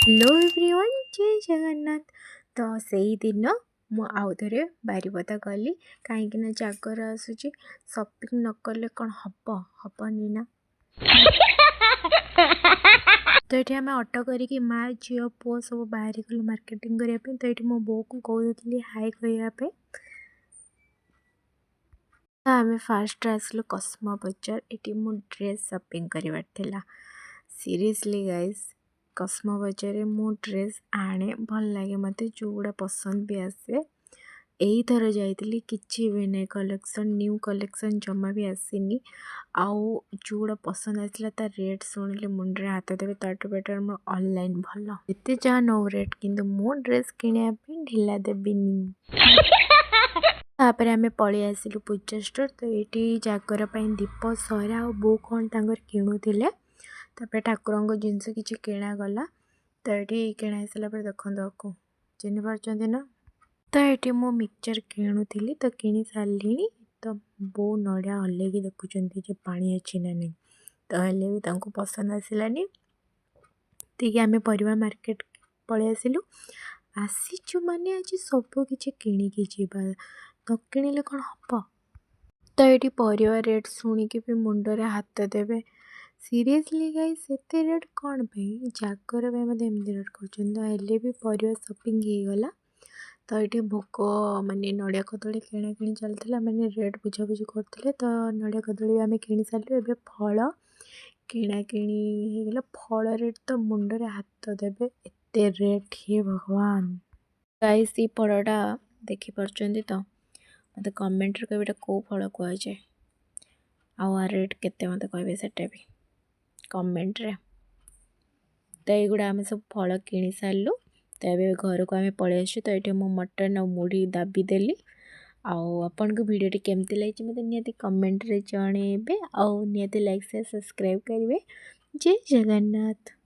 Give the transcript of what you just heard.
Hello everyone, जय जगन्नाथ। तो सेई दिन मु आउ थे बारिपदा गली कहीं जागर आसूची शॉपिंग न कले कौन हबनी ना। तो ये आम ऑटो करी माँ झी पु सब बाहरी गलु मार्केटिंग करने। तो ये मो बो को कहती हाई कहवाई। तो आम फास्ट आसलु कस्मो बजार। ये मो ड्रेस शॉपिंग करवार थिला। सीरियसली गाइस, कस्मो बजार मु ड्रेस आने भल लगे मत, जो गुड़ा पसंद भी आसे। यही थर जाइली किसी भी नहीं कलेक्शन, न्यू कलेक्शन जमा भी आसीनी। आउ जो गुड़ा पसंद आसला तार रेट शुणिले मुंडे हाथ देवे, ताठू बेटर मोर ऑनलाइन भल। एते जहाँ नो रेट किंतु मो ड्रेस किनिया पे ढिला देबिनी। तापर आमे पळी आसिलु पूजा स्टोर। तो ये जागर दीप सरा और बो कौन तांगर किणुथिले। तापर ठाकुर जिनस किसी किणागला। तो ये किणा सारा देखो आपको चिन्ह पार्टी ना। तो ये मो मिक्सचर किणुली, तो किणी सारे। तो बो नड़िया हल्ले देखुं पानी अच्छी ना नहीं। तो हेल्ले भी पसंद आसलानी। तो आम परिवा मार्केट पलि आसिलु। आसीचु माने आज सब किछि किणिकी जीवा, न किणिले कौन हम। तो ये परिवा रेट शुणिकी भी मुंडरे हाथ देवे। सीरियसली गाइस, एते रेट कौन भाई जागर मत एमती रेट कर। तो हेल्ले भी परिवा शॉपिंग हो गला। तो ये भोग माने नड़िया कदली किणा कि चलता मैंने रेट बुझाबुझी करते। तो नड़िया कदली भी आम कि सारू। ए फल किणा किगला। फल रेट तो मुंडरे हाथ देवे, एते रेट हे भगवान। गाइस ये फलटा देखिपुं तो मत कमेंट कह कौ फल कहुए आ रेट केते मत कहे सेटा भी कमेंट रे। तो युड़ा आम सब फल कि सारू। तो ये घर को आम पलि आसु। तो ये मो मटन और मुढ़ी दाबी देली। आपन को वीडियो केमती लगी मत निहाती कमेंट रे जणेबे। निहाती लाइक से सब्सक्राइब करेंगे। जय जगन्नाथ।